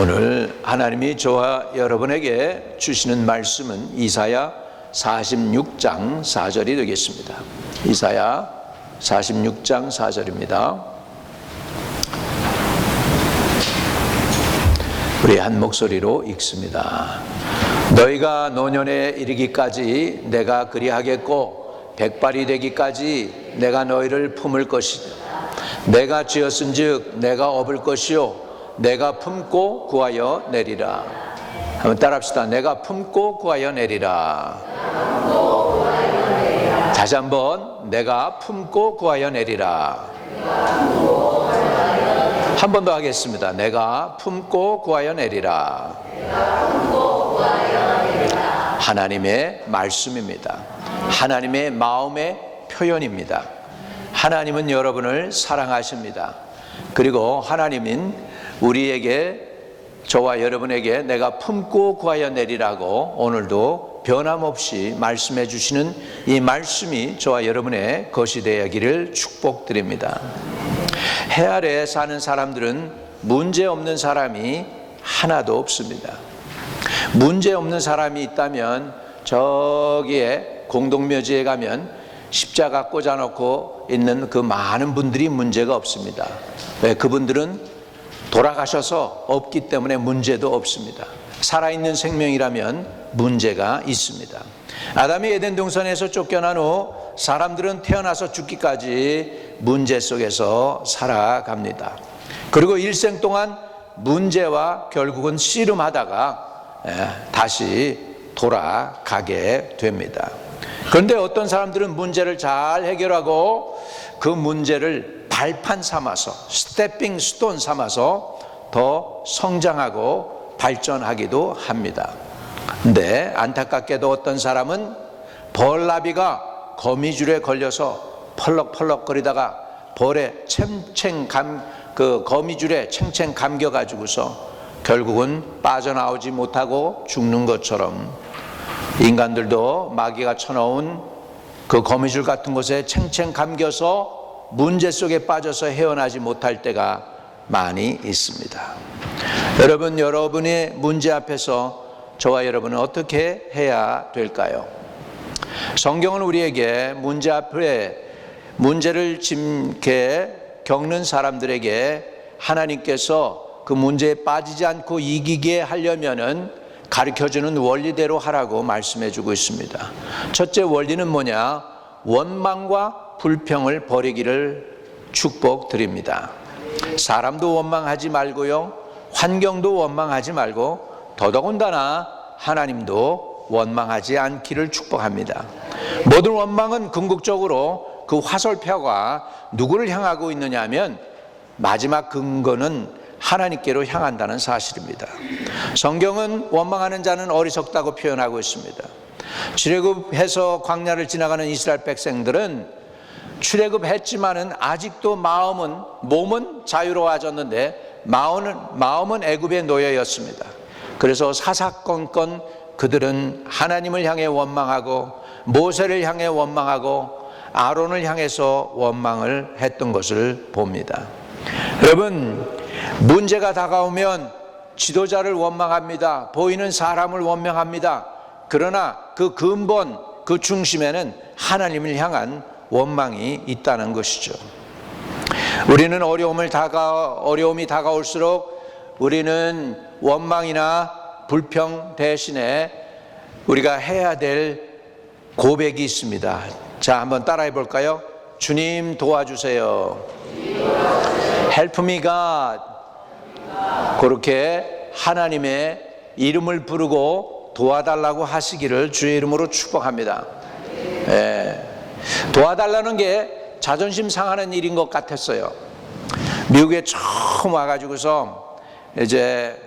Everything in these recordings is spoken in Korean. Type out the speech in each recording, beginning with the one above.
오늘 하나님이 저와 여러분에게 주시는 말씀은 이사야 46장 4절이 되겠습니다. 이사야 46장 4절입니다. 우리 한 목소리로 읽습니다. 너희가 노년에 이르기까지 내가 그리하겠고 백발이 되기까지 내가 너희를 품을 것이다. 내가 지었은즉 내가 업을 것이요 내가 품고 구하여 내리라. 한번 따라합시다. 내가 품고 구하여 내리라. 다시 한번 내가 품고 구하여 내리라. 한 번 더 하겠습니다. 내가 품고 구하여 내리라. 하나님의 말씀입니다. 하나님의 마음의 표현입니다. 하나님은 여러분을 사랑하십니다. 그리고 하나님은 우리에게, 저와 여러분에게 내가 품고 구하여 내리라고 오늘도 변함없이 말씀해 주시는 이 말씀이 저와 여러분의 것이 되기를 축복드립니다. 해 아래 사는 사람들은 문제 없는 사람이 하나도 없습니다. 문제 없는 사람이 있다면 저기에 공동묘지에 가면 십자가 꽂아놓고 있는 그 많은 분들이 문제가 없습니다. 왜? 그분들은 돌아가셔서 없기 때문에 문제도 없습니다. 살아있는 생명이라면 문제가 있습니다. 아담이 에덴 동산에서 쫓겨난 후 사람들은 태어나서 죽기까지 문제 속에서 살아갑니다. 그리고 일생 동안 문제와 결국은 씨름하다가 다시 돌아가게 됩니다. 그런데 어떤 사람들은 문제를 잘 해결하고 그 문제를 발판 삼아서, 스태핑 스톤 삼아서 더 성장하고 발전하기도 합니다. 근데 안타깝게도 어떤 사람은 벌나비가 거미줄에 걸려서 펄럭펄럭거리다가 그 거미줄에 챙챙 감겨가지고서 결국은 빠져나오지 못하고 죽는 것처럼 인간들도 마귀가 쳐놓은 그 거미줄 같은 곳에 챙챙 감겨서 문제 속에 빠져서 헤어나지 못할 때가 많이 있습니다. 여러분, 여러분의 문제 앞에서 저와 여러분은 어떻게 해야 될까요? 성경은 우리에게 문제 앞에 문제를 겪는 사람들에게 하나님께서 그 문제에 빠지지 않고 이기게 하려면은 가르쳐주는 원리대로 하라고 말씀해주고 있습니다. 첫째 원리는 뭐냐? 원망과 불평을 버리기를 축복드립니다. 사람도 원망하지 말고요, 환경도 원망하지 말고 더더군다나 하나님도 원망하지 않기를 축복합니다. 모든 원망은 궁극적으로 그 화살표가 누구를 향하고 있느냐 하면 마지막 근거는 하나님께로 향한다는 사실입니다. 성경은 원망하는 자는 어리석다고 표현하고 있습니다. 출애굽해서 광야를 지나가는 이스라엘 백성들은 출애굽했지만은 아직도 몸은 자유로워졌는데 마음은 애굽의 노예였습니다. 그래서 사사건건 그들은 하나님을 향해 원망하고 모세를 향해 원망하고 아론을 향해서 원망을 했던 것을 봅니다. 여러분, 문제가 다가오면 지도자를 원망합니다. 보이는 사람을 원망합니다. 그러나 그 근본, 그 중심에는 하나님을 향한 원망이 있다는 것이죠. 우리는 어려움이 다가올수록 우리는 원망이나 불평 대신에 우리가 해야 될 고백이 있습니다. 자, 한번 따라해 볼까요? 주님 도와주세요. Help me God. 그렇게 하나님의 이름을 부르고 도와달라고 하시기를 주의 이름으로 축복합니다. 도와달라는 게 자존심 상하는 일인 것 같았어요. 미국에 처음 와가지고서 이제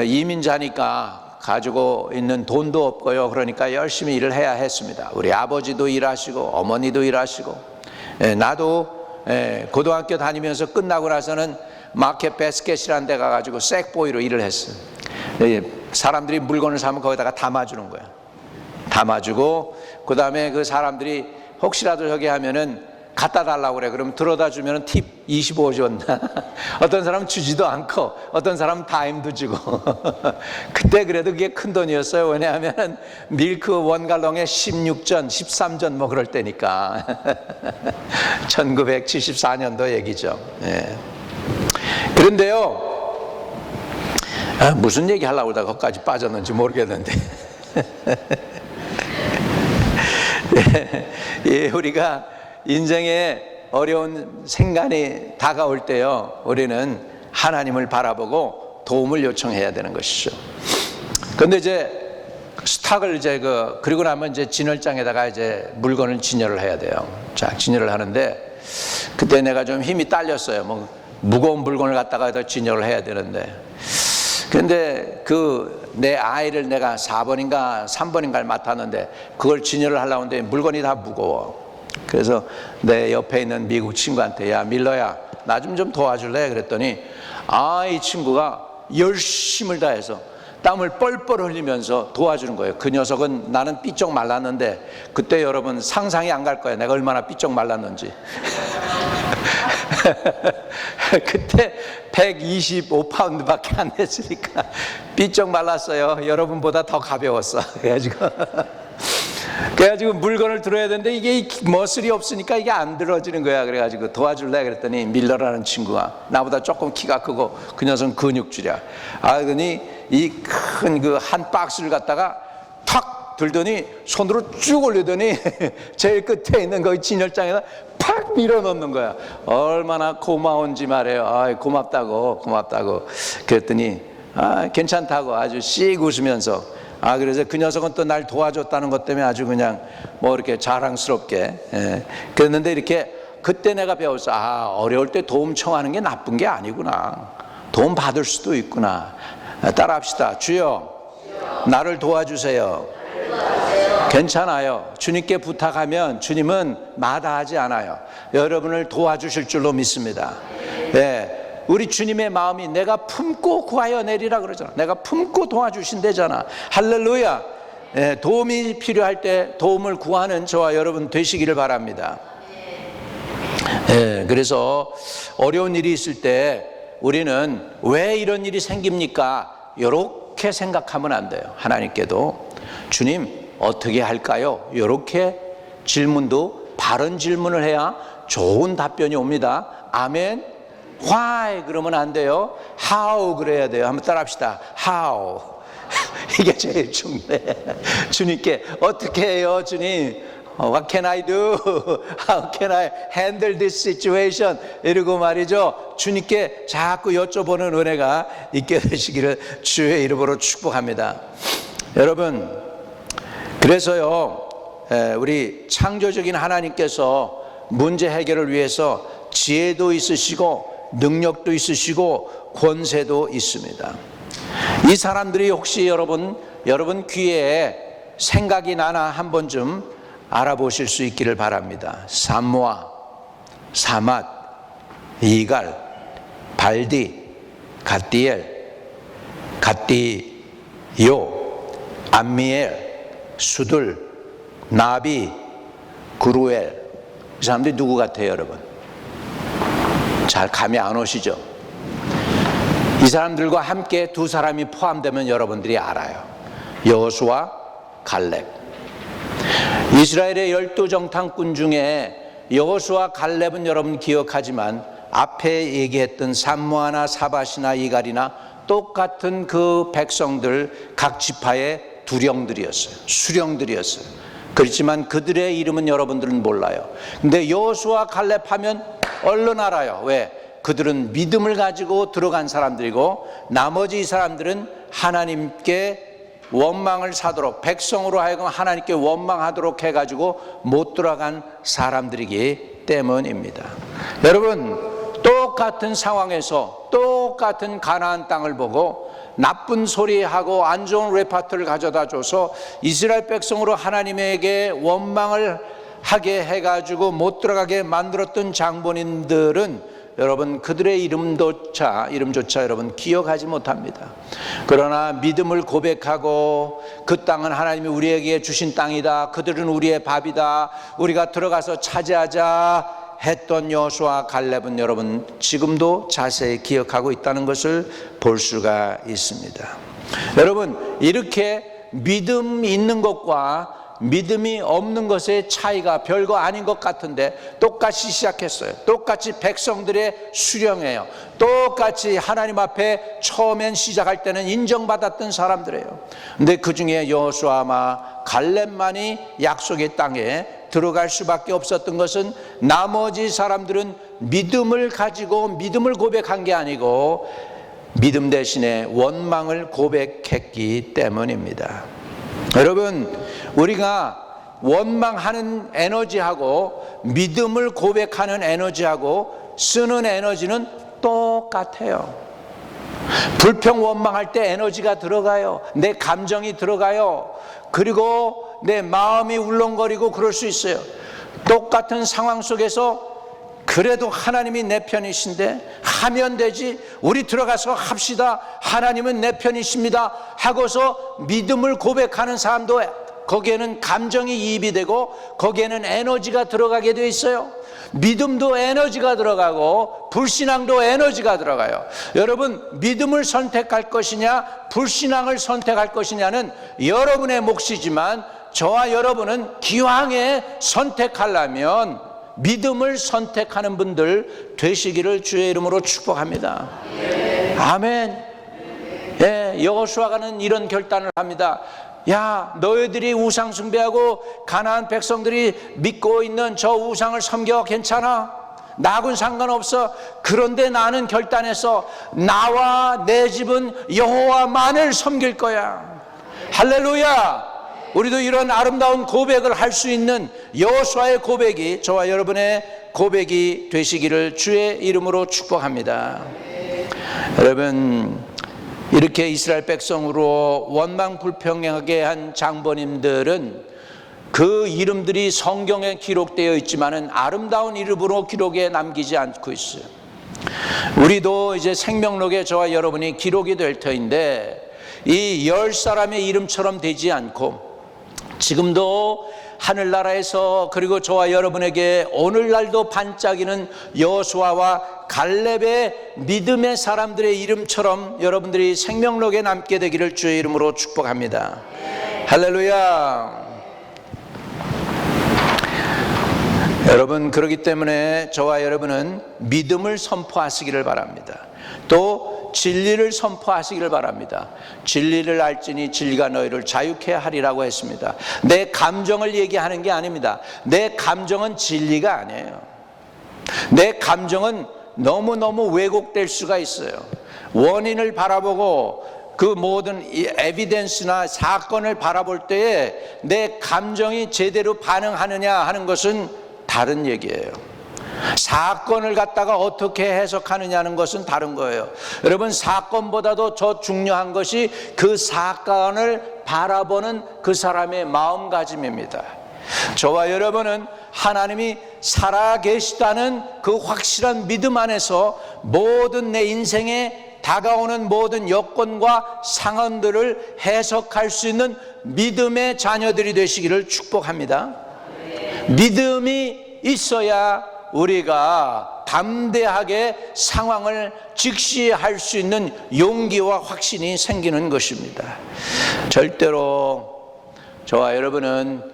이민자니까 가지고 있는 돈도 없고요. 그러니까 열심히 일을 해야 했습니다. 우리 아버지도 일하시고 어머니도 일하시고, 나도 고등학교 다니면서 끝나고 나서는 마켓 배스켓이라는 데 가가지고 색보이로 일을 했어요. 사람들이 물건을 사면 거기다가 담아주는 거예요. 담아주고 그 다음에 그 사람들이 혹시라도 저기 하면은 갖다 달라고 그래. 그럼 들어다 주면 팁 25 줬나? 어떤 사람은 주지도 않고 어떤 사람은 다임도 주고. 그때 그래도 그게 큰 돈이었어요. 왜냐하면 밀크 원갈롱에 16전 13전 뭐 그럴 때니까. 1974년도 얘기죠. 예. 그런데요, 무슨 얘기 하려고 하다가 거기까지 빠졌는지 모르겠는데. 예, 우리가 인생에 어려운 생간이 다가올 때요, 우리는 하나님을 바라보고 도움을 요청해야 되는 것이죠. 그런데 이제 스탁을 그리고 나면 이제 진열장에다가 이제 물건을 진열을 해야 돼요. 자, 진열을 하는데 그때 내가 좀 힘이 딸렸어요. 뭐 무거운 물건을 갖다가 진열을 해야 되는데, 근데 내 아이를 내가 4번인가 3번인가를 맡았는데 그걸 진열을 하려고 하는데 물건이 다 무거워. 그래서 내 옆에 있는 미국 친구한테, 야 밀러야, 나 좀 도와줄래? 그랬더니 이 친구가 열심을 다해서 땀을 뻘뻘 흘리면서 도와주는 거예요. 그 녀석은, 나는 삐쩍 말랐는데 그때 여러분 상상이 안 갈 거예요, 내가 얼마나 삐쩍 말랐는지. 그때 125파운드밖에 안 됐으니까 삐쩍 말랐어요. 여러분보다 더 가벼웠어. 그래가지고 물건을 들어야 되는데 이게 머슬이 없으니까 이게 안 들어지는 거야. 그래가지고 도와줄래? 그랬더니 밀러라는 친구가 나보다 조금 키가 크고 그 녀석은 근육질이야. 그러더니 이 큰 한 박스를 갖다가 탁 들더니 손으로 쭉 올리더니 제일 끝에 있는 그 진열장에다 팍 밀어 넣는 거야. 얼마나 고마운지 말해요. 고맙다고. 그랬더니 괜찮다고 아주 씩 웃으면서, 그래서 그 녀석은 또 날 도와줬다는 것 때문에 아주 그냥 뭐 이렇게 자랑스럽게, 그랬는데 이렇게 그때 내가 배웠어. 어려울 때 도움 청하는 게 나쁜 게 아니구나. 도움 받을 수도 있구나. 따라합시다. 주여, 나를 도와주세요. 괜찮아요. 주님께 부탁하면 주님은 마다하지 않아요. 여러분을 도와주실 줄로 믿습니다. 네. 우리 주님의 마음이 내가 품고 구하여 내리라 그러잖아. 내가 품고 도와주신대잖아. 할렐루야. 네. 도움이 필요할 때 도움을 구하는 저와 여러분 되시기를 바랍니다. 네. 그래서 어려운 일이 있을 때 우리는 왜 이런 일이 생깁니까? 이렇게 생각하면 안 돼요. 하나님께도 주님 어떻게 할까요? 이렇게 질문도 바른 질문을 해야 좋은 답변이 옵니다. 아멘. Why 그러면 안 돼요. How 그래야 돼요. 한번 따라합시다. How. 이게 제일 중요해. 주님께 어떻게 해요, 주님? What can I do? How can I handle this situation? 이러고 말이죠. 주님께 자꾸 여쭤보는 은혜가 있게 되시기를 주의 이름으로 축복합니다. 여러분, 그래서요, 우리 창조적인 하나님께서 문제 해결을 위해서 지혜도 있으시고 능력도 있으시고 권세도 있습니다. 이 사람들이 혹시 여러분 귀에 생각이 나나 한 번쯤 알아보실 수 있기를 바랍니다. 삼모아, 사맛, 이갈, 발디, 갓디엘, 갓디요, 암미엘, 수들, 나비, 구루엘. 이 사람들이 누구 같아요, 여러분? 잘 감이 안 오시죠? 이 사람들과 함께 두 사람이 포함되면 여러분들이 알아요. 여호수아, 갈렙. 이스라엘의 12정탐꾼 중에 여호수아, 갈렙은 여러분 기억하지만 앞에 얘기했던 삼모아나 사밧이나 이갈이나 똑같은 그 백성들 각 지파의 두령들이었어요. 수령들이었어요. 그렇지만 그들의 이름은 여러분들은 몰라요. 근데 여호수아, 갈렙 하면 얼른 알아요. 왜? 그들은 믿음을 가지고 들어간 사람들이고 나머지 이 사람들은 하나님께 원망을 사도록, 백성으로 하여금 하나님께 원망하도록 해가지고 못 들어간 사람들이기 때문입니다. 여러분, 똑같은 상황에서 똑같은 가나안 땅을 보고 나쁜 소리하고 안 좋은 레파트를 가져다 줘서 이스라엘 백성으로 하나님에게 원망을 하게 해가지고 못 들어가게 만들었던 장본인들은 여러분 그들의 이름조차 여러분 기억하지 못합니다. 그러나 믿음을 고백하고 그 땅은 하나님이 우리에게 주신 땅이다, 그들은 우리의 밥이다, 우리가 들어가서 차지하자 했던 여호수아 갈렙은 여러분 지금도 자세히 기억하고 있다는 것을 볼 수가 있습니다. 여러분, 이렇게 믿음 있는 것과 믿음이 없는 것의 차이가 별거 아닌 것 같은데 똑같이 시작했어요. 똑같이 백성들의 수령이에요. 똑같이 하나님 앞에 처음엔 시작할 때는 인정받았던 사람들이에요. 근데 그 중에 여호수아와 갈렙만이 약속의 땅에 들어갈 수밖에 없었던 것은 나머지 사람들은 믿음을 가지고 믿음을 고백한 게 아니고 믿음 대신에 원망을 고백했기 때문입니다. 여러분, 우리가 원망하는 에너지하고 믿음을 고백하는 에너지하고 쓰는 에너지는 똑같아요. 불평 원망할 때 에너지가 들어가요. 내 감정이 들어가요. 그리고 내 마음이 울렁거리고 그럴 수 있어요. 똑같은 상황 속에서 그래도 하나님이 내 편이신데 하면 되지, 우리 들어가서 합시다, 하나님은 내 편이십니다 하고서 믿음을 고백하는 사람도 거기에는 감정이 이입이 되고 거기에는 에너지가 들어가게 되어 있어요. 믿음도 에너지가 들어가고 불신앙도 에너지가 들어가요. 여러분, 믿음을 선택할 것이냐 불신앙을 선택할 것이냐는 여러분의 몫이지만 저와 여러분은 기왕에 선택하려면 믿음을 선택하는 분들 되시기를 주의 이름으로 축복합니다. 아멘. 예, 여호수아가는 이런 결단을 합니다. 야, 너희들이 우상 숭배하고 가나안 백성들이 믿고 있는 저 우상을 섬겨 괜찮아? 나하고는 상관없어. 그런데 나는 결단해서 나와 내 집은 여호와만을 섬길 거야. 할렐루야. 우리도 이런 아름다운 고백을 할 수 있는 여호수아의 고백이 저와 여러분의 고백이 되시기를 주의 이름으로 축복합니다. 여러분, 이렇게 이스라엘 백성으로 원망 불평하게 한 장본인들은 그 이름들이 성경에 기록되어 있지만은 아름다운 이름으로 기록에 남기지 않고 있어요. 우리도 이제 생명록에 저와 여러분이 기록이 될 터인데 이 10사람의 이름처럼 되지 않고 지금도 하늘나라에서 그리고 저와 여러분에게 오늘날도 반짝이는 여호수아와 갈렙의 믿음의 사람들의 이름처럼 여러분들이 생명록에 남게 되기를 주의 이름으로 축복합니다. 할렐루야. 여러분, 그렇기 때문에 저와 여러분은 믿음을 선포하시기를 바랍니다. 또 진리를 선포하시기를 바랍니다. 진리를 알지니 진리가 너희를 자유케 하리라고 했습니다. 내 감정을 얘기하는 게 아닙니다. 내 감정은 진리가 아니에요. 내 감정은 너무너무 왜곡될 수가 있어요. 원인을 바라보고 그 모든 에비던스나 사건을 바라볼 때에 내 감정이 제대로 반응하느냐 하는 것은 다른 얘기예요. 사건을 갖다가 어떻게 해석하느냐는 것은 다른 거예요. 여러분, 사건보다도 더 중요한 것이 그 사건을 바라보는 그 사람의 마음가짐입니다. 저와 여러분은 하나님이 살아계시다는 그 확실한 믿음 안에서 모든 내 인생에 다가오는 모든 여건과 상황들을 해석할 수 있는 믿음의 자녀들이 되시기를 축복합니다. 믿음이 있어야 우리가 담대하게 상황을 직시할 수 있는 용기와 확신이 생기는 것입니다. 절대로 저와 여러분은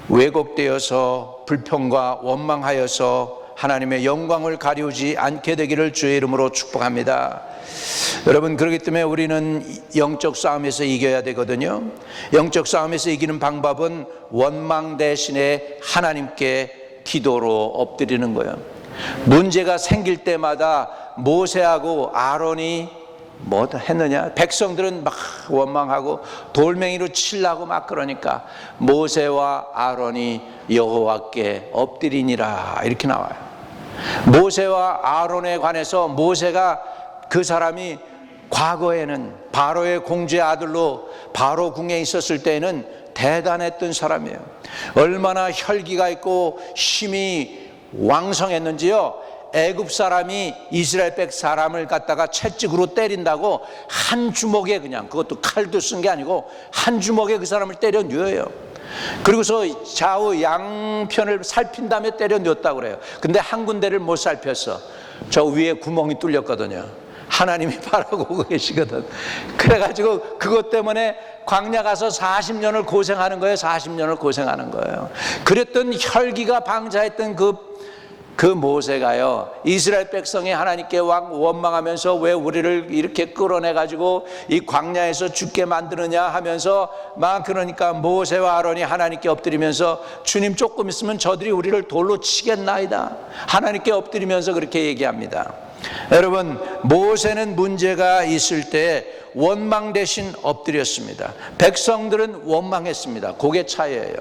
왜곡되어서 불평과 원망하여서 하나님의 영광을 가리우지 않게 되기를 주의 이름으로 축복합니다. 여러분, 그렇기 때문에 우리는 영적 싸움에서 이겨야 되거든요. 영적 싸움에서 이기는 방법은 원망 대신에 하나님께 기도로 엎드리는 거예요. 문제가 생길 때마다 모세하고 아론이 뭐 했느냐? 백성들은 막 원망하고 돌멩이로 치려고 막 그러니까 모세와 아론이 여호와께 엎드리니라 이렇게 나와요. 모세와 아론에 관해서 모세가 그 사람이 과거에는 바로의 공주의 아들로 바로 궁에 있었을 때에는 대단했던 사람이에요. 얼마나 혈기가 있고 힘이 왕성했는지요. 애굽 사람이 이스라엘 백 사람을 갖다가 채찍으로 때린다고 한 주먹에, 그냥 그것도 칼도 쓴 게 아니고 한 주먹에 그 사람을 때려 누워요. 그리고서 좌우 양편을 살핀 다음에 때려 넣었다고 그래요. 근데 한 군데를 못 살폈어. 저 위에 구멍이 뚫렸거든요. 하나님이 바라보고 계시거든. 그래가지고 그것 때문에 광야 가서 40년을 고생하는 거예요. 40년을 고생하는 거예요. 그랬던 혈기가 방자했던 그 모세가요, 이스라엘 백성이 하나님께 원망하면서 왜 우리를 이렇게 끌어내가지고 이 광야에서 죽게 만드느냐 하면서 막 그러니까 모세와 아론이 하나님께 엎드리면서 주님 조금 있으면 저들이 우리를 돌로 치겠나이다. 하나님께 엎드리면서 그렇게 얘기합니다. 여러분, 모세는 문제가 있을 때 원망 대신 엎드렸습니다. 백성들은 원망했습니다. 그게 차이예요.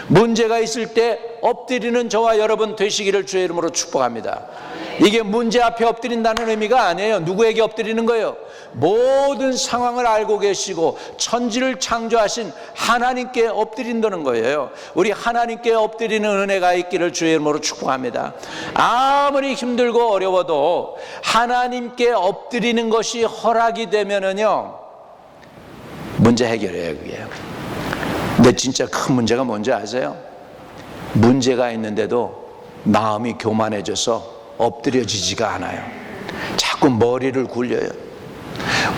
문제가 있을 때 엎드리는 저와 여러분 되시기를 주의 이름으로 축복합니다. 이게 문제 앞에 엎드린다는 의미가 아니에요. 누구에게 엎드리는 거예요? 모든 상황을 알고 계시고 천지를 창조하신 하나님께 엎드린다는 거예요. 우리 하나님께 엎드리는 은혜가 있기를 주의 이름으로 축복합니다. 아무리 힘들고 어려워도 하나님께 엎드리는 것이 허락이 되면은요, 문제 해결해요. 그게. 근데 진짜 큰 문제가 뭔지 아세요? 문제가 있는데도 마음이 교만해져서 엎드려지지가 않아요. 자꾸 머리를 굴려요.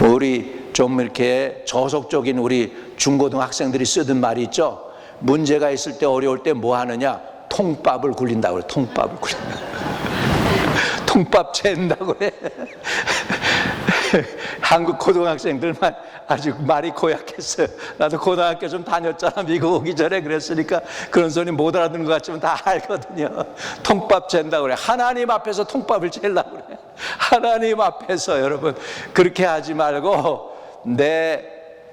우리 좀 이렇게 저속적인 우리 중고등학생들이 쓰던 말이 있죠. 문제가 있을 때 어려울 때 뭐 하느냐? 통밥을 굴린다고 그래. 통밥을 굴린다. 통밥 잰다고 해. 한국 고등학생들만 아주 말이 고약했어요. 나도 고등학교 좀 다녔잖아. 미국 오기 전에. 그랬으니까 그런 소리 못 알아듣는 것 같지만 다 알거든요. 통밥 잰다고 그래. 하나님 앞에서 통밥을 재려고 그래. 하나님 앞에서. 여러분, 그렇게 하지 말고 내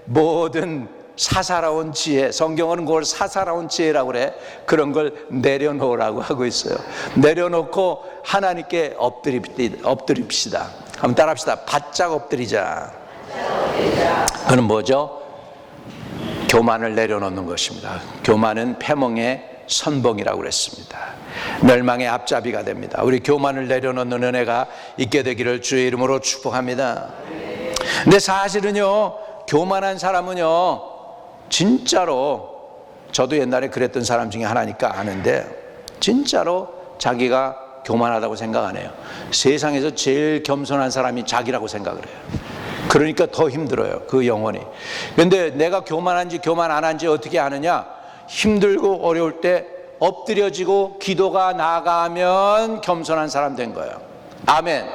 모든 사사로운 지혜, 성경은 그걸 사사로운 지혜라고 그래. 그런 걸 내려놓으라고 하고 있어요. 내려놓고 하나님께 엎드립시다. 한번 따라합시다. 바짝 엎드리자. 그건 뭐죠? 교만을 내려놓는 것입니다. 교만은 패망의 선봉이라고 그랬습니다. 멸망의 앞잡이가 됩니다. 우리 교만을 내려놓는 은혜가 있게 되기를 주의 이름으로 축복합니다. 근데 사실은요, 교만한 사람은요, 진짜로, 저도 옛날에 그랬던 사람 중에 하나니까 아는데, 진짜로 자기가 교만하다고 생각 안 해요. 세상에서 제일 겸손한 사람이 자기라고 생각을 해요. 그러니까 더 힘들어요, 그 영혼이. 그런데 내가 교만한지 교만 안 한지 어떻게 아느냐? 힘들고 어려울 때 엎드려지고 기도가 나가면 겸손한 사람 된 거예요. 아멘.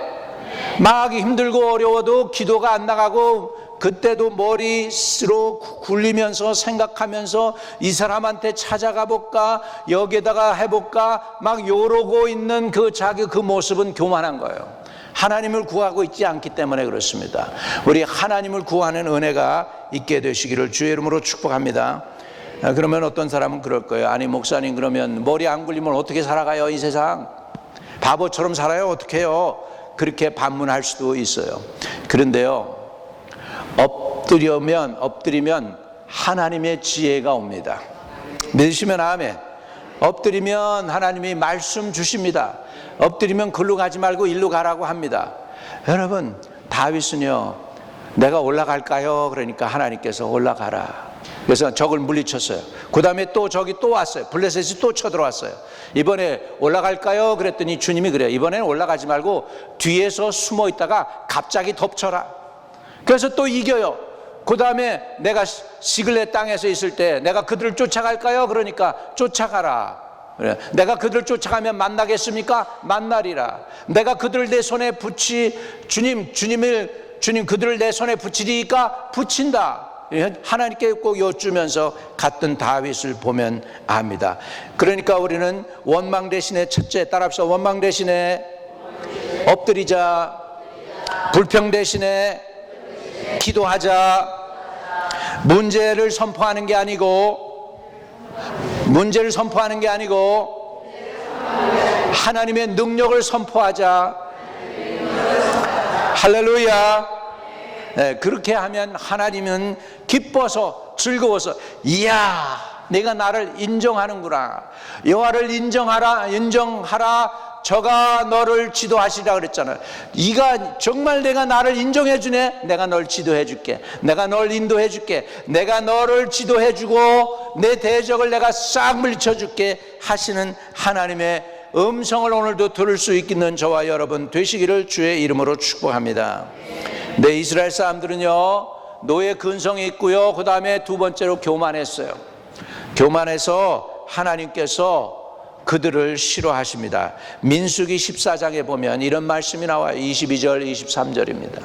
막 힘들고 어려워도 기도가 안 나가고 그때도 머리로 굴리면서 생각하면서 이 사람한테 찾아가 볼까, 여기에다가 해볼까 막 요러고 있는 그 자기 그 모습은 교만한 거예요. 하나님을 구하고 있지 않기 때문에 그렇습니다. 우리 하나님을 구하는 은혜가 있게 되시기를 주의 이름으로 축복합니다. 그러면 어떤 사람은 그럴 거예요. 아니 목사님, 그러면 머리 안 굴리면 어떻게 살아가요? 이 세상 바보처럼 살아요? 어떻게 해요? 그렇게 반문할 수도 있어요. 그런데요, 엎드리면 하나님의 지혜가 옵니다. 믿으시면 아멘. 엎드리면 하나님이 말씀 주십니다. 엎드리면 글로 가지 말고 일로 가라고 합니다. 여러분, 다윗은요, 내가 올라갈까요? 그러니까 하나님께서 올라가라. 그래서 적을 물리쳤어요. 그 다음에 또 적이 또 왔어요. 블레셋이 또 쳐들어왔어요. 이번에 올라갈까요? 그랬더니 주님이 그래요. 이번에는 올라가지 말고 뒤에서 숨어 있다가 갑자기 덮쳐라. 그래서 또 이겨요. 그 다음에 내가 시글렛 땅에서 있을 때 내가 그들을 쫓아갈까요? 그러니까 쫓아가라. 그래. 내가 그들을 쫓아가면 만나겠습니까? 만나리라. 내가 그들을 내 손에 주님 그들을 내 손에 붙이리까? 붙인다. 하나님께 꼭 여쭈면서 갔던 다윗을 보면 압니다. 그러니까 우리는 원망 대신에 첫째, 따라합시다. 원망 대신에 엎드리자. 불평 대신에 기도하자. 문제를 선포하는 게 아니고 하나님의 능력을 선포하자. 할렐루야. 네, 그렇게 하면 하나님은 기뻐서 즐거워서, 이야, 내가 나를 인정하는구나, 여호와를 인정하라, 저가 너를 지도하시라 그랬잖아요. 이가 정말 내가 나를 인정해 주네. 내가 널 지도해 줄게. 내가 널 인도해 줄게. 내가 너를 지도해 주고 내 대적을 내가 싹 물리쳐 줄게 하시는 하나님의 음성을 오늘도 들을 수 있는 저와 여러분 되시기를 주의 이름으로 축복합니다. 네, 이스라엘 사람들은요 노예 근성이 있고요, 그 다음에 두 번째로 교만했어요. 교만해서 하나님께서 그들을 싫어하십니다. 민수기 14장에 보면 이런 말씀이 나와요. 22절 23절입니다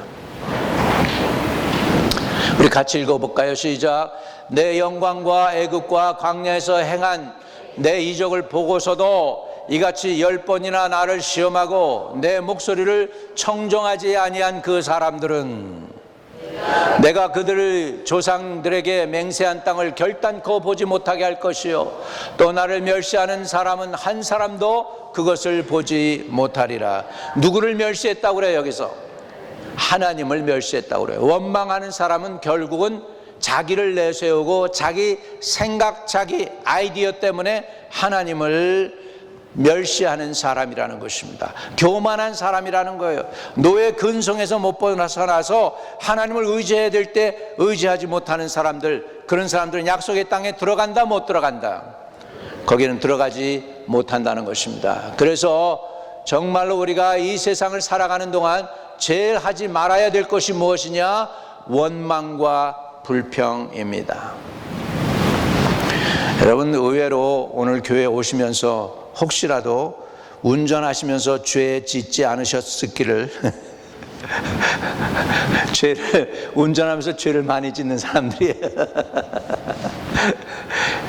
우리 같이 읽어볼까요? 시작. 내 영광과 애굽과 광야에서 행한 내 이적을 보고서도 이같이 10번이나 나를 시험하고 내 목소리를 청정하지 아니한 그 사람들은 내가 그들의 조상들에게 맹세한 땅을 결단코 보지 못하게 할 것이요 또 나를 멸시하는 사람은 한 사람도 그것을 보지 못하리라. 누구를 멸시했다고 그래요? 여기서 하나님을 멸시했다고 그래요. 원망하는 사람은 결국은 자기를 내세우고 자기 생각, 자기 아이디어 때문에 하나님을 멸시하는 사람이라는 것입니다. 교만한 사람이라는 거예요. 노예 근성에서 못 벗어나서 하나님을 의지해야 될 때 의지하지 못하는 사람들, 그런 사람들은 약속의 땅에 들어간다 못 들어간다? 거기는 들어가지 못한다는 것입니다. 그래서 정말로 우리가 이 세상을 살아가는 동안 제일 하지 말아야 될 것이 무엇이냐? 원망과 불평입니다. 여러분, 의외로 오늘 교회에 오시면서 혹시라도 운전하시면서 죄 짓지 않으셨기를 운전하면서 죄를 많이 짓는 사람들이에요.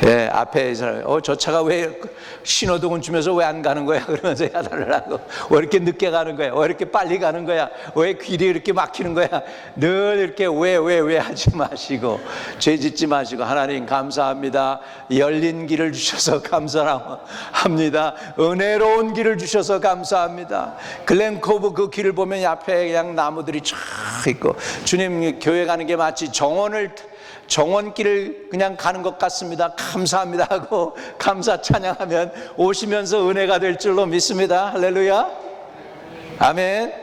예, 앞에 사람, 저 차가 왜 신호등을 주면서 왜 안 가는 거야? 그러면서 야단을 하고, 왜 이렇게 늦게 가는 거야? 왜 이렇게 빨리 가는 거야? 왜 길이 이렇게 막히는 거야? 늘 이렇게 왜 하지 마시고, 죄 짓지 마시고, 하나님 감사합니다. 열린 길을 주셔서 감사합니다. 은혜로운 길을 주셔서 감사합니다. 글렌코브 그 길을 보면 앞에 그냥 나무들이 쫙 있고, 주님 교회 가는 게 마치 정원길을 그냥 가는 것 같습니다. 감사합니다 하고 감사 찬양하면 오시면서 은혜가 될 줄로 믿습니다. 할렐루야. 아멘.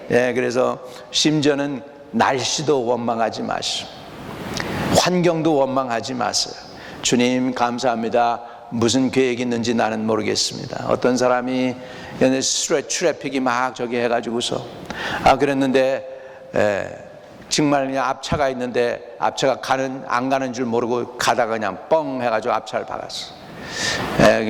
예, 그래서 심지어는 날씨도 원망하지 마시고 환경도 원망하지 마세요. 주님 감사합니다. 무슨 계획이 있는지 나는 모르겠습니다. 어떤 사람이 트래픽이 막 저기 해가지고서 그랬는데 정말 그냥 앞차가 있는데 앞차가 안 가는 줄 모르고 가다가 그냥 뻥 해가지고 앞차를 박았어.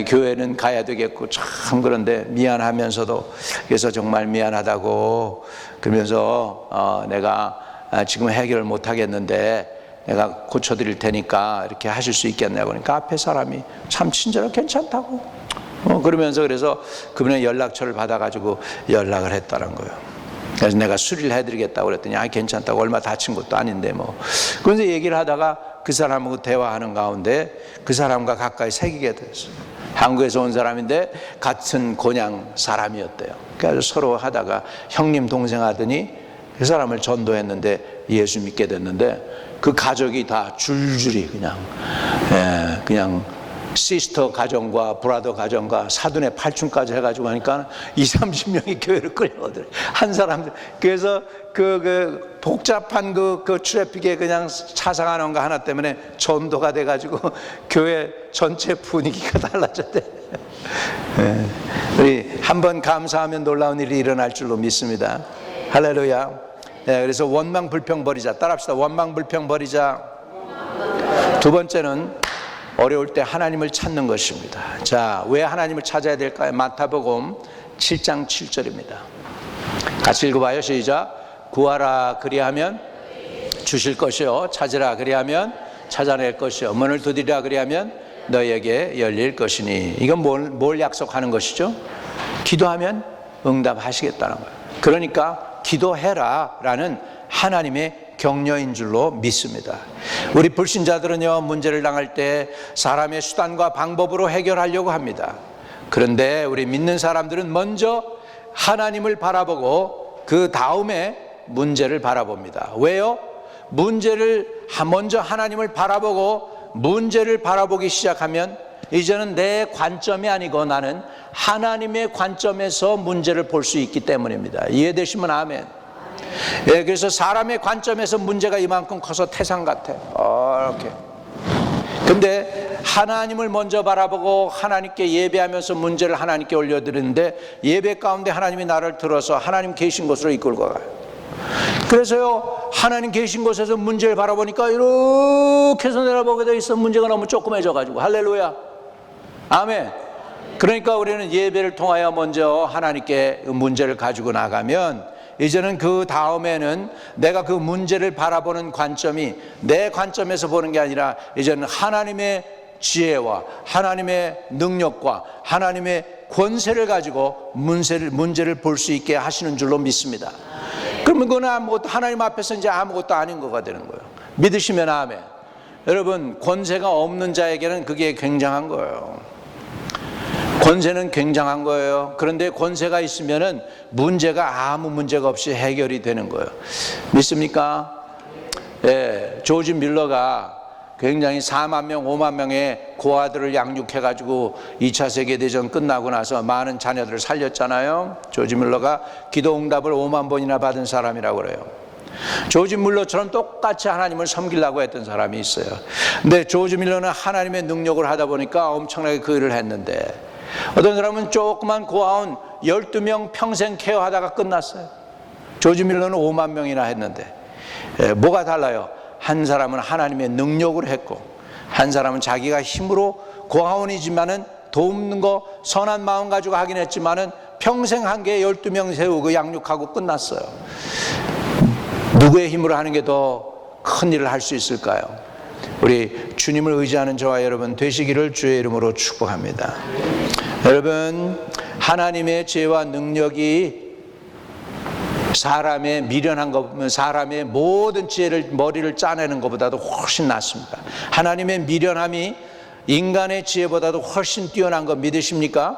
교회는 가야 되겠고 참 그런데 미안하면서도 그래서 정말 미안하다고 그러면서 내가 지금 해결을 못 하겠는데 내가 고쳐드릴 테니까 이렇게 하실 수 있겠냐고 그러니까 앞에 사람이 참 친절하고 괜찮다고 그러면서 그래서 그분의 연락처를 받아가지고 연락을 했다는 거예요. 그래서 내가 수리를 해드리겠다고 그랬더니 괜찮다고, 얼마 다친 것도 아닌데 뭐. 그래서 얘기를 하다가 그 사람하고 대화하는 가운데 그 사람과 가까이 새기게 됐어요. 한국에서 온 사람인데 같은 곤양 사람이었대요. 그래서 서로 하다가 형님 동생 하더니 그 사람을 전도했는데 예수 믿게 됐는데 그 가족이 다 줄줄이 그냥 시스터 가정과 브라더 가정과 사돈의 팔촌까지 해가지고 하니까 20-30명이 교회를 끌려오더래. 한 사람들. 그래서 그 복잡한 그 트래픽에 그냥 차상하는 거 하나 때문에 전도가 돼가지고 교회 전체 분위기가 달라졌대. 우리 한번 감사하면 놀라운 일이 일어날 줄로 믿습니다. 할렐루야. 그래서 원망 불평 버리자. 따라합시다. 원망 불평 버리자. 두 번째는 어려울 때 하나님을 찾는 것입니다. 자, 왜 하나님을 찾아야 될까요? 마태복음 7장 7절입니다. 같이 읽어봐요. 시작. 구하라 그리하면 주실 것이요, 찾으라 그리하면 찾아낼 것이요, 문을 두드리라 그리하면 너희에게 열릴 것이니. 이건 뭘 약속하는 것이죠? 기도하면 응답하시겠다는 거예요. 그러니까 기도해라 라는 하나님의 격려인 줄로 믿습니다. 우리 불신자들은요, 문제를 당할 때 사람의 수단과 방법으로 해결하려고 합니다. 그런데 우리 믿는 사람들은 먼저 하나님을 바라보고 그 다음에 문제를 바라봅니다. 왜요? 문제를 먼저 하나님을 바라보고 문제를 바라보기 시작하면 이제는 내 관점이 아니고 나는 하나님의 관점에서 문제를 볼 수 있기 때문입니다. 이해되시면 아멘. 예, 그래서 사람의 관점에서 문제가 이만큼 커서 태산 같아. 이렇게. 근데 하나님을 먼저 바라보고 하나님께 예배하면서 문제를 하나님께 올려드리는데, 예배 가운데 하나님이 나를 들어서 하나님 계신 곳으로 이끌고 가요. 그래서요, 하나님 계신 곳에서 문제를 바라보니까 이렇게 해서 내려보게 돼 있어. 문제가 너무 조그매져 가지고. 할렐루야, 아멘. 그러니까 우리는 예배를 통하여 먼저 하나님께 문제를 가지고 나가면, 이제는 그 다음에는 내가 그 문제를 바라보는 관점이 내 관점에서 보는 게 아니라 이제는 하나님의 지혜와 하나님의 능력과 하나님의 권세를 가지고 문제를 볼 수 있게 하시는 줄로 믿습니다. 그러면 그건 아무것도, 하나님 앞에서 이제 아무것도 아닌 거가 되는 거예요. 믿으시면 아멘. 여러분, 권세가 없는 자에게는 그게 굉장한 거예요. 권세는 굉장한 거예요. 그런데 권세가 있으면은 문제가 아무 문제가 없이 해결이 되는 거예요. 믿습니까? 예, 조지 밀러가 굉장히 4만 명, 5만 명의 고아들을 양육해가지고 2차 세계대전 끝나고 나서 많은 자녀들을 살렸잖아요. 조지 밀러가 기도 응답을 5만 번이나 받은 사람이라고 그래요. 조지 밀러처럼 똑같이 하나님을 섬기려고 했던 사람이 있어요. 근데 조지 밀러는 하나님의 능력을 하다 보니까 엄청나게 그 일을 했는데, 어떤 사람은 조그만 고아원 12명 평생 케어하다가 끝났어요. 조지 밀러는 5만 명이나 했는데, 뭐가 달라요? 한 사람은 하나님의 능력으로 했고, 한 사람은 자기가 힘으로 고아원이지만은 돕는 거 선한 마음 가지고 하긴 했지만은 평생 한 개 12명 세우고 양육하고 끝났어요. 누구의 힘으로 하는 게 더 큰 일을 할 수 있을까요? 우리 주님을 의지하는 저와 여러분 되시기를 주의 이름으로 축복합니다. 여러분, 하나님의 지혜와 능력이 사람의 미련한 것, 사람의 모든 지혜를, 머리를 짜내는 것보다도 훨씬 낫습니다. 하나님의 미련함이 인간의 지혜보다도 훨씬 뛰어난 거 믿으십니까?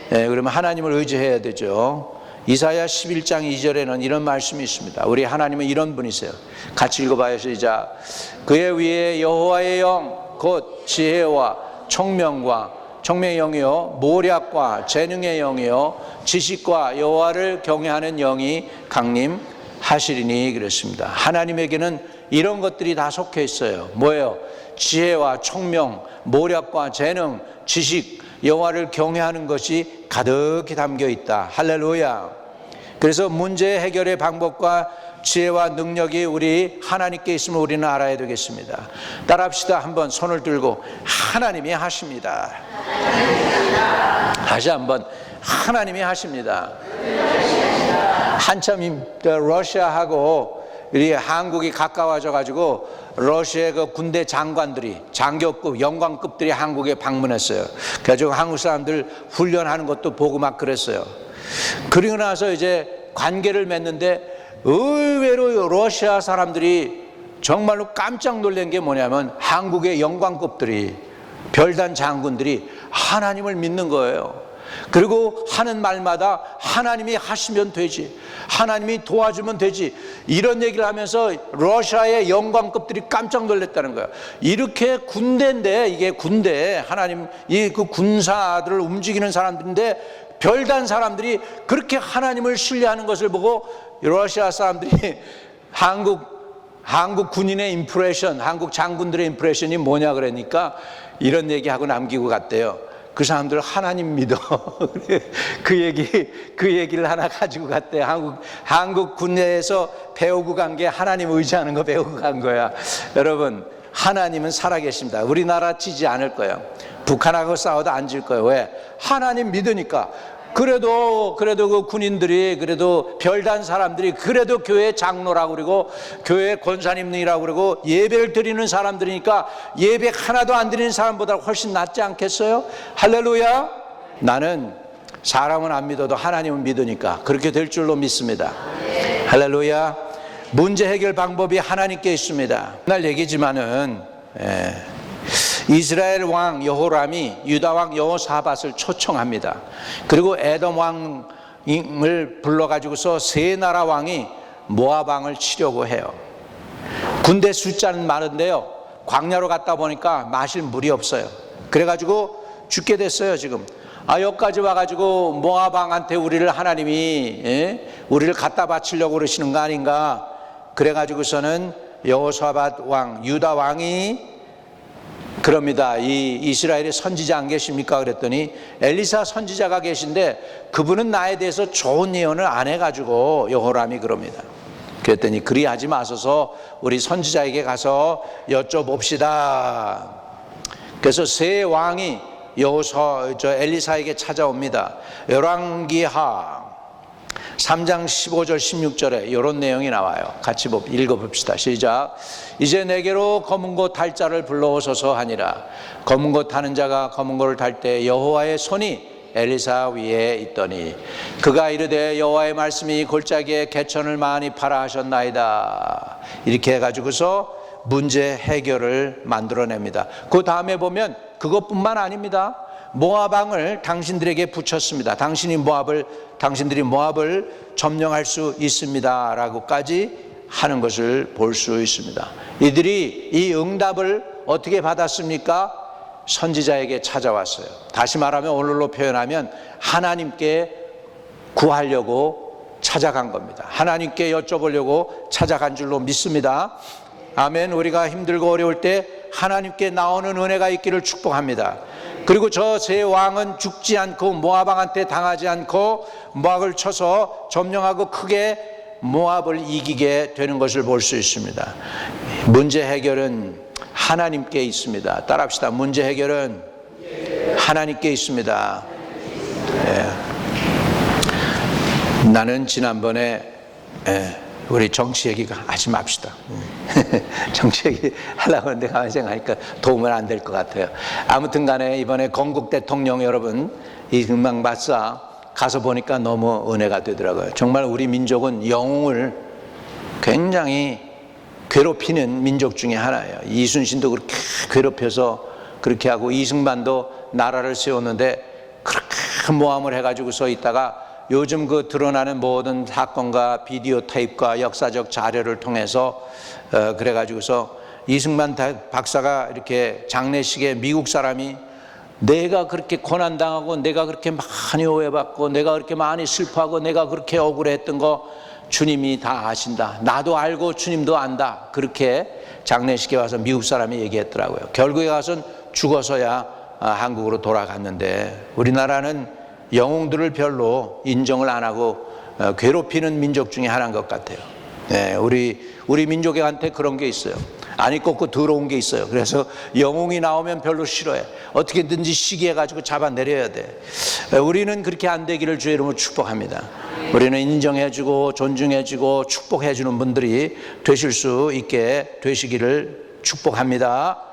네, 그러면 하나님을 의지해야 되죠. 이사야 11장 2절에는 이런 말씀이 있습니다. 우리 하나님은 이런 분이세요. 같이 읽어봐요. 시작. 그의 위에 여호와의 영, 곧 지혜와 총명의 영이요 모략과 재능의 영이요 지식과 여호와를 경외하는 영이 강림하시리니 그랬습니다. 하나님에게는 이런 것들이 다 속해 있어요. 뭐예요? 지혜와 총명, 모략과 재능, 지식, 여호와를 경외하는 것이 가득히 담겨 있다. 할렐루야. 그래서 문제 해결의 방법과 지혜와 능력이 우리 하나님께 있으면 우리는 알아야 되겠습니다. 따라합시다. 한번 손을 들고 하나님이 하십니다. 다시 한번 하나님이 하십니다. 한참 러시아하고 우리 한국이 가까워져 가지고 러시아의 그 군대 장관들이, 장교급, 영관급들이 한국에 방문했어요. 그래가지고 한국 사람들 훈련하는 것도 보고 막 그랬어요. 그리고 나서 이제 관계를 맺는데 의외로 러시아 사람들이 정말로 깜짝 놀란 게 뭐냐면 한국의 영관급들이, 별단 장군들이 하나님을 믿는 거예요. 그리고 하는 말마다 하나님이 하시면 되지, 하나님이 도와주면 되지, 이런 얘기를 하면서 러시아의 영관급들이 깜짝 놀랐다는 거예요. 이렇게 군대인데, 이게 군대, 하나님 이 그 군사들을 움직이는 사람들인데 별단 사람들이 그렇게 하나님을 신뢰하는 것을 보고 러시아 사람들이 한국 군인의 임프레션, 한국 장군들의 임프레션이 뭐냐 그러니까 이런 얘기하고 남기고 갔대요. 그 사람들 하나님 믿어. 그 얘기를 하나 가지고 갔대. 한국 군대에서 배우고 간 게 하나님 의지하는 거 배우고 간 거야. 여러분, 하나님은 살아계십니다. 우리나라 지지 않을 거예요. 북한하고 싸워도 안 질 거예요. 왜? 하나님 믿으니까. 그래도 그 군인들이, 그래도 별단 사람들이, 그래도 교회 장로라고 그러고 교회 권사님이라고 그러고 예배를 드리는 사람들이니까 예배 하나도 안 드리는 사람보다 훨씬 낫지 않겠어요? 할렐루야. 나는 사람은 안 믿어도 하나님은 믿으니까 그렇게 될 줄로 믿습니다. 할렐루야. 문제 해결 방법이 하나님께 있습니다. 옛날 얘기지만은 이스라엘 왕 여호람이 유다 왕 여호사밧을 초청합니다. 그리고 에돔 왕을 불러가지고서 세 나라 왕이 모압 왕을 치려고 해요. 군대 숫자는 많은데요, 광야로 갔다 보니까 마실 물이 없어요. 그래가지고 죽게 됐어요. 지금 여기까지 와가지고 모압 왕한테 우리를 하나님이 우리를 갖다 바치려고 그러시는 거 아닌가. 그래가지고서는 여호사밧 왕, 유다 왕이 그럽니다. 이 이스라엘에 선지자 안 계십니까? 그랬더니 엘리사 선지자가 계신데 그분은 나에 대해서 좋은 예언을 안 해가지고 여호람이 그럽니다. 그랬더니 그리하지 마소서 우리 선지자에게 가서 여쭤봅시다. 그래서 세 왕이 엘리사에게 찾아옵니다. 열왕기하 3장 15절 16절에 이런 내용이 나와요. 같이 읽어봅시다. 시작. 이제 내게로 검은 고 탈 자를 불러오소서 하니라. 검은 고 타는 자가 검은 고를 탈 때 여호와의 손이 엘리사 위에 있더니 그가 이르되 여호와의 말씀이 골짜기에 개천을 많이 파라 하셨나이다. 이렇게 해가지고서 문제 해결을 만들어냅니다. 그 다음에 보면 그것뿐만 아닙니다. 모압 왕을 당신들에게 붙였습니다. 당신들이 모압을 점령할 수 있습니다 라고까지 하는 것을 볼 수 있습니다. 이들이 이 응답을 어떻게 받았습니까? 선지자에게 찾아왔어요. 다시 말하면 오늘로 표현하면 하나님께 구하려고 찾아간 겁니다. 하나님께 여쭤보려고 찾아간 줄로 믿습니다. 아멘. 우리가 힘들고 어려울 때 하나님께 나오는 은혜가 있기를 축복합니다. 그리고 저 세 왕은 죽지 않고 모압 왕한테 당하지 않고 모압을 쳐서 점령하고 크게 모압을 이기게 되는 것을 볼 수 있습니다. 문제 해결은 하나님께 있습니다. 따라합시다. 문제 해결은 하나님께 있습니다. 나는 지난번에 우리 정치 얘기가 하지 맙시다. 정치 얘기 하려고 하는데 가만히 생각하니까 도움은 안 될 것 같아요. 아무튼 간에 이번에 건국 대통령 여러분 이승만 박사 가서 보니까 너무 은혜가 되더라고요. 정말 우리 민족은 영웅을 굉장히 괴롭히는 민족 중에 하나예요. 이순신도 그렇게 괴롭혀서 그렇게 하고 이승만도 나라를 세웠는데 그렇게 모함을 해가지고서 있다가 요즘 그 드러나는 모든 사건과 비디오 테이프와 역사적 자료를 통해서 그래가지고서 이승만 박사가 이렇게 장례식에 미국 사람이 내가 그렇게 고난당하고 내가 그렇게 많이 오해받고 내가 그렇게 많이 슬퍼하고 내가 그렇게 억울했던 거 주님이 다 아신다. 나도 알고 주님도 안다. 그렇게 장례식에 와서 미국 사람이 얘기했더라고요. 결국에 가서는 죽어서야 한국으로 돌아갔는데 우리나라는 영웅들을 별로 인정을 안 하고 괴롭히는 민족 중에 하나인 것 같아요. 네, 우리 민족한테 그런 게 있어요. 아니 꺾고 더러운 게 있어요. 그래서 영웅이 나오면 별로 싫어해. 어떻게든지 시기해가지고 잡아내려야 돼. 우리는 그렇게 안 되기를 주의 이름으로 축복합니다. 우리는 인정해주고 존중해주고 축복해주는 분들이 되실 수 있게 되시기를 축복합니다.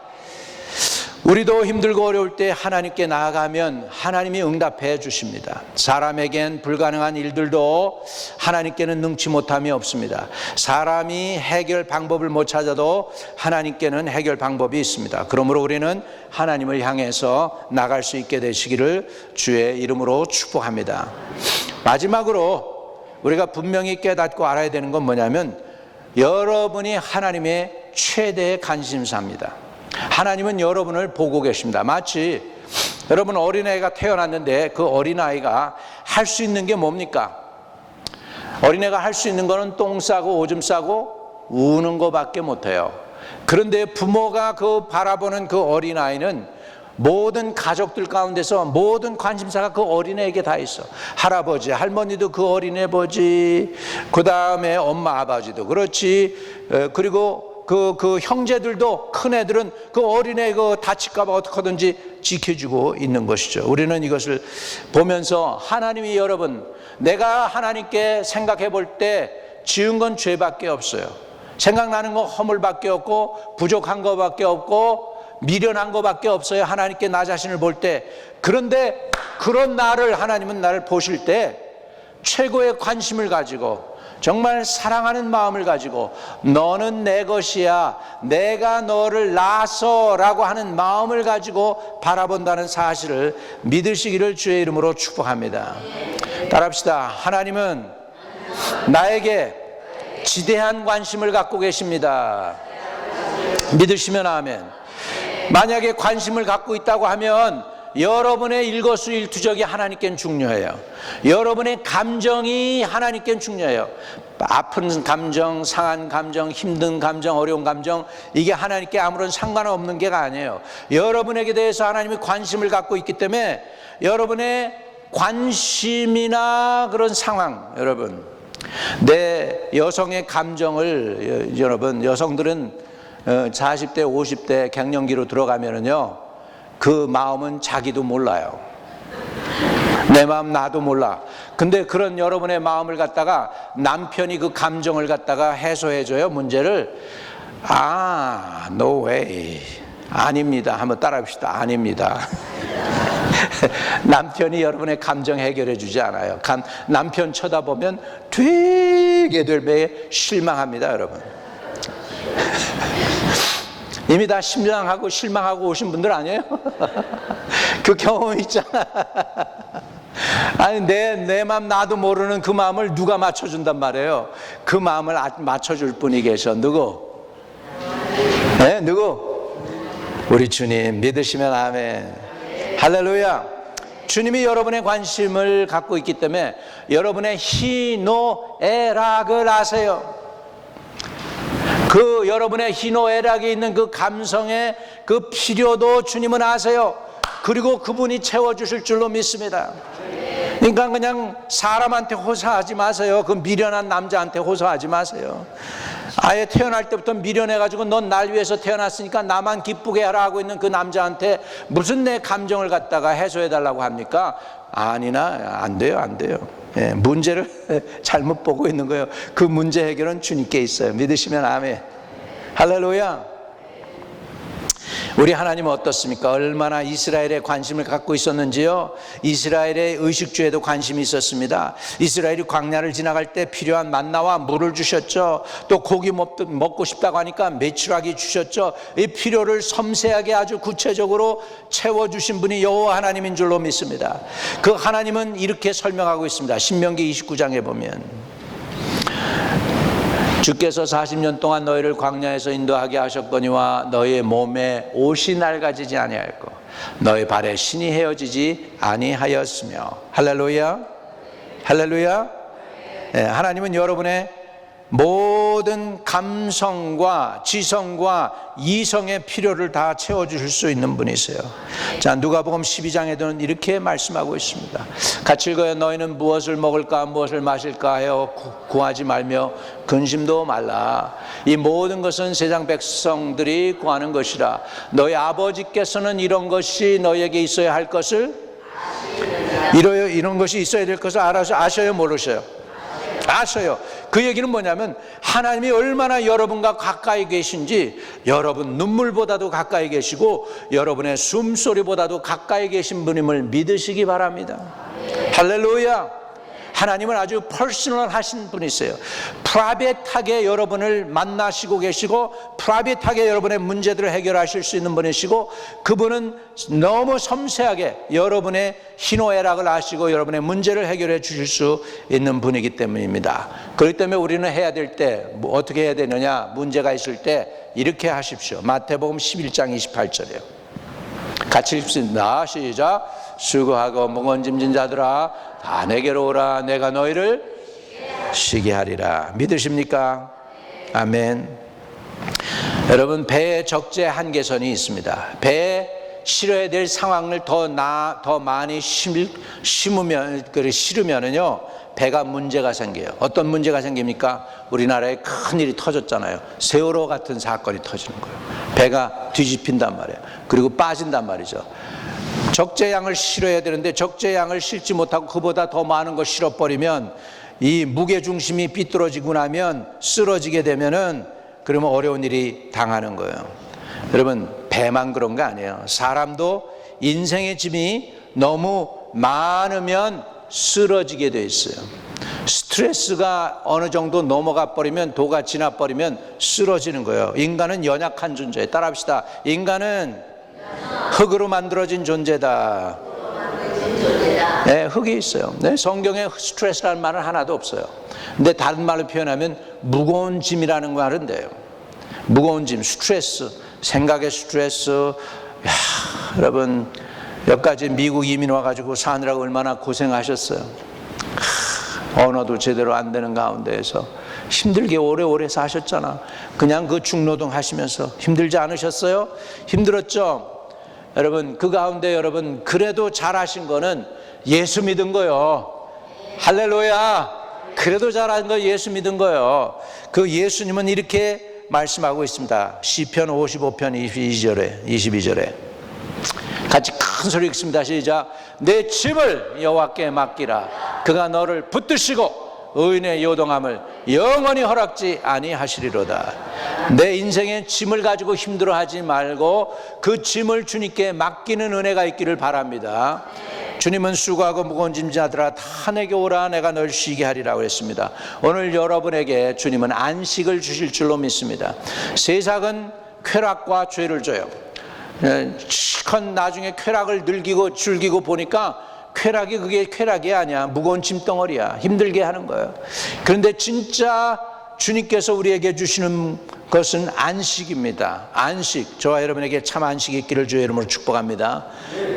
우리도 힘들고 어려울 때 하나님께 나아가면 하나님이 응답해 주십니다. 사람에겐 불가능한 일들도 하나님께는 능치 못함이 없습니다. 사람이 해결 방법을 못 찾아도 하나님께는 해결 방법이 있습니다. 그러므로 우리는 하나님을 향해서 나갈 수 있게 되시기를 주의 이름으로 축복합니다. 마지막으로 우리가 분명히 깨닫고 알아야 되는 건 뭐냐면 여러분이 하나님의 최대의 관심사입니다. 하나님은 여러분을 보고 계십니다. 마치 여러분 어린애가 태어났는데 그 어린아이가 할 수 있는 게 뭡니까? 어린애가 할 수 있는 거는 똥 싸고 오줌 싸고 우는 거밖에 못해요. 그런데 부모가 그 바라보는 그 어린아이는 모든 가족들 가운데서 모든 관심사가 그 어린애에게 다 있어. 할아버지, 할머니도 그 어린애 보지. 그 다음에 엄마, 아버지도 그렇지. 그리고 그 형제들도 큰 애들은 그 어린애 다칠까봐 어떻게든지 지켜주고 있는 것이죠. 우리는 이것을 보면서 하나님이 여러분, 내가 하나님께 생각해 볼 때 지은 건 죄밖에 없어요. 생각나는 건 허물밖에 없고 부족한 것밖에 없고 미련한 것밖에 없어요. 하나님께 나 자신을 볼 때. 그런데 그런 나를 하나님은 나를 보실 때 최고의 관심을 가지고 정말 사랑하는 마음을 가지고 너는 내 것이야, 내가 너를 낳았어 라고 하는 마음을 가지고 바라본다는 사실을 믿으시기를 주의 이름으로 축복합니다. 따라합시다. 하나님은 나에게 지대한 관심을 갖고 계십니다. 믿으시면 아멘. 만약에 관심을 갖고 있다고 하면 여러분의 일거수일투족이 하나님께는 중요해요. 여러분의 감정이 하나님께는 중요해요. 아픈 감정, 상한 감정, 힘든 감정, 어려운 감정, 이게 하나님께 아무런 상관없는 게가 아니에요. 여러분에게 대해서 하나님이 관심을 갖고 있기 때문에 여러분의 관심이나 그런 상황, 여러분, 내 여성의 감정을, 여러분, 여성들은 40대, 50대 갱년기로 들어가면은요, 그 마음은 자기도 몰라요. 내 마음 나도 몰라. 근데 그런 여러분의 마음을 갖다가 남편이 그 감정을 갖다가 해소해줘요, 문제를. No way. 아닙니다. 한번 따라합시다. 아닙니다. 남편이 여러분의 감정 해결해 주지 않아요. 남편 쳐다보면 되게 될 배에 실망합니다, 여러분. 이미 다 실망하고 오신 분들 아니에요? 그 경험 있잖아. 아니, 내 마음 나도 모르는 그 마음을 누가 맞춰준단 말이에요. 그 마음을 맞춰줄 분이 계셔. 누구? 네, 누구? 우리 주님 믿으시면 아멘. 할렐루야. 주님이 여러분의 관심을 갖고 있기 때문에 여러분의 희노애락을 아세요. 그 여러분의 희노애락에 있는 그 감성의 그 필요도 주님은 아세요. 그리고 그분이 채워주실 줄로 믿습니다. 그러니까 그냥 사람한테 호소하지 마세요. 그 미련한 남자한테 호소하지 마세요. 아예 태어날 때부터 미련해가지고 넌 날 위해서 태어났으니까 나만 기쁘게 하라 하고 있는 그 남자한테 무슨 내 감정을 갖다가 해소해달라고 합니까? 아니나 안 돼요. 예, 문제를 잘못 보고 있는 거예요. 그 문제 해결은 주님께 있어요. 믿으시면 아멘. 할렐루야. 우리 하나님은 어떻습니까? 얼마나 이스라엘에 관심을 갖고 있었는지요. 이스라엘의 의식주에도 관심이 있었습니다. 이스라엘이 광야를 지나갈 때 필요한 만나와 물을 주셨죠. 또 고기 먹고 싶다고 하니까 메추라기 주셨죠. 이 필요를 섬세하게 아주 구체적으로 채워주신 분이 여호와 하나님인 줄로 믿습니다. 그 하나님은 이렇게 설명하고 있습니다. 신명기 29장에 보면 주께서 40년 동안 너희를 광야에서 인도하게 하셨거니와 너희의 몸에 옷이 낡아지지 아니하였고 너희 발에 신이 헤어지지 아니하였으며. 할렐루야. 할렐루야. 네, 하나님은 여러분의 모든 감성과 지성과 이성의 필요를 다 채워주실 수 있는 분이세요. 자, 누가복음 12장에도는 이렇게 말씀하고 있습니다. 같이 읽어요. 너희는 무엇을 먹을까 무엇을 마실까 하여 구하지 말며 근심도 말라. 이 모든 것은 세상 백성들이 구하는 것이라. 너희 아버지께서는 이런 것이 너희에게 있어야 할 것을 이런 것이 있어야 될 것을 아셔요, 모르셔요? 아셔요. 그 얘기는 뭐냐면 하나님이 얼마나 여러분과 가까이 계신지, 여러분 눈물보다도 가까이 계시고 여러분의 숨소리보다도 가까이 계신 분임을 믿으시기 바랍니다. 할렐루야. 하나님은 아주 퍼스널하신 분이세요. 프라이빗하게 여러분을 만나시고 계시고 프라이빗하게 여러분의 문제들을 해결하실 수 있는 분이시고, 그분은 너무 섬세하게 여러분의 희노애락을 아시고 여러분의 문제를 해결해 주실 수 있는 분이기 때문입니다. 그렇기 때문에 우리는 해야 될 때 어떻게 해야 되느냐, 문제가 있을 때 이렇게 하십시오. 마태복음 11장 28절이에요. 같이 읽습니다. 시작. 수고하고 무거운 짐진 자들아 다 내게로 오라. 내가 너희를 쉬게 하리라. 믿으십니까? 아멘. 여러분, 배에 적재 한계선이 있습니다. 배에 실어야 될 상황을 더 많이 실으면은요, 배가 문제가 생겨요. 어떤 문제가 생깁니까? 우리나라에 큰 일이 터졌잖아요. 세월호 같은 사건이 터지는 거예요. 배가 뒤집힌단 말이에요. 그리고 빠진단 말이죠. 적재량을 실어야 되는데 적재량을 실지 못하고 그보다 더 많은 걸 실어버리면 이 무게중심이 삐뚤어지고 나면 쓰러지게 되면은 그러면 어려운 일이 당하는 거예요. 여러분, 배만 그런 거 아니에요. 사람도 인생의 짐이 너무 많으면 쓰러지게 돼 있어요. 스트레스가 어느 정도 넘어가 버리면, 도가 지나 버리면 쓰러지는 거예요. 인간은 연약한 존재예요. 따라합시다. 인간은 흙으로 만들어진 존재다. 네, 흙이 있어요. 네, 성경에 스트레스라는 말은 하나도 없어요. 근데 다른 말로 표현하면 무거운 짐이라는 말은 돼요. 무거운 짐, 스트레스, 생각의 스트레스. 여러분 여기까지 미국 이민 와가지고 사느라고 얼마나 고생하셨어요. 언어도 제대로 안 되는 가운데에서 힘들게 오래오래 사셨잖아. 그냥 그 중노동 하시면서 힘들지 않으셨어요? 힘들었죠? 여러분 그 가운데 여러분 그래도 잘하신 거는 예수 믿은 거요. 할렐루야. 그래도 잘한 거 예수 믿은 거요. 그 예수님은 이렇게 말씀하고 있습니다. 시편 55편 22절에 같이 큰 소리 읽습니다. 시작. 내 짐을 여호와께 맡기라. 그가 너를 붙드시고 의인의 요동함을 영원히 허락지 아니하시리로다. 내 인생의 짐을 가지고 힘들어하지 말고 그 짐을 주님께 맡기는 은혜가 있기를 바랍니다. 주님은 수고하고 무거운 짐자들아 다 내게 오라. 내가 널 쉬게 하리라고 했습니다. 오늘 여러분에게 주님은 안식을 주실 줄로 믿습니다. 세상은 쾌락과 죄를 줘요. 실컷 나중에 쾌락을 즐기고 보니까 쾌락이 그게 쾌락이 아니야. 무거운 짐덩어리야. 힘들게 하는 거예요. 그런데 진짜 주님께서 우리에게 주시는 것은 안식입니다. 안식. 저와 여러분에게 참 안식이 있기를 주의 이름으로 축복합니다.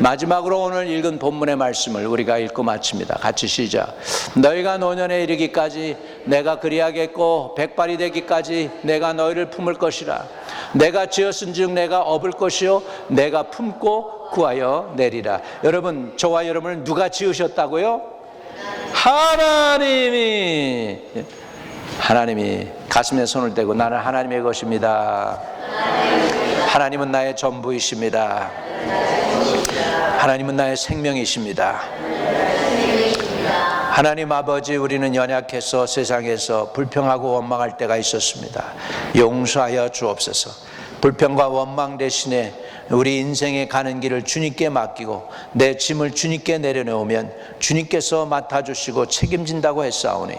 마지막으로 오늘 읽은 본문의 말씀을 우리가 읽고 마칩니다. 같이 시작. 너희가 노년에 이르기까지 내가 그리하겠고 백발이 되기까지 내가 너희를 품을 것이라. 내가 지었은즉 내가 업을 것이요 내가 품고 구하여 내리라. 여러분 저와 여러분을 누가 지으셨다고요? 하나님이 가슴에 손을 대고 나는 하나님의 것입니다. 하나님은 나의 전부이십니다. 하나님은 나의 생명이십니다. 하나님 아버지, 우리는 연약해서 세상에서 불평하고 원망할 때가 있었습니다. 용서하여 주옵소서. 불평과 원망 대신에 우리 인생에 가는 길을 주님께 맡기고 내 짐을 주님께 내려놓으면 주님께서 맡아주시고 책임진다고 했사오니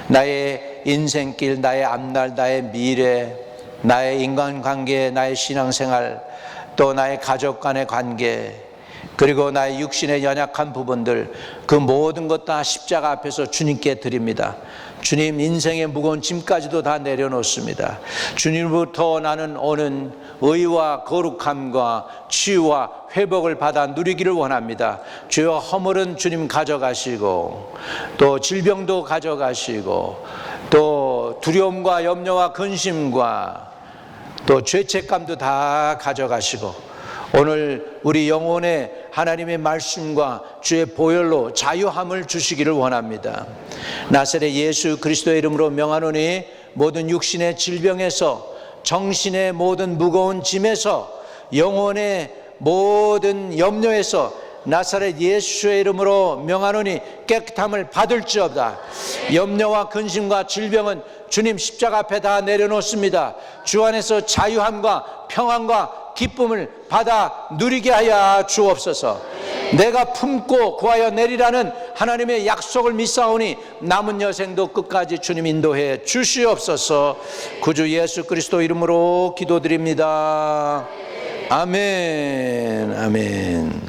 나의 인생길, 나의 앞날, 나의 미래, 나의 인간관계, 나의 신앙생활, 또 나의 가족 간의 관계, 그리고 나의 육신의 연약한 부분들, 그 모든 것 다 십자가 앞에서 주님께 드립니다. 주님, 인생의 무거운 짐까지도 다 내려놓습니다. 주님으로부터 나는 오는 의와 거룩함과 치유와 회복을 받아 누리기를 원합니다. 주여, 허물은 주님 가져가시고 또 질병도 가져가시고 또 두려움과 염려와 근심과 또 죄책감도 다 가져가시고 오늘 우리 영혼에 하나님의 말씀과 주의 보혈로 자유함을 주시기를 원합니다. 나사렛 예수 그리스도의 이름으로 명하노니 모든 육신의 질병에서, 정신의 모든 무거운 짐에서, 영혼의 모든 염려에서 나사렛 예수의 이름으로 명하노니 깨끗함을 받을지어다. 염려와 근심과 질병은 주님 십자가 앞에 다 내려놓습니다. 주 안에서 자유함과 평안과 기쁨을 받아 누리게 하여 주옵소서. 내가 품고 구하여 내리라는 하나님의 약속을 믿사오니 남은 여생도 끝까지 주님 인도해 주시옵소서. 구주 예수 그리스도 이름으로 기도드립니다. 아멘. 아멘.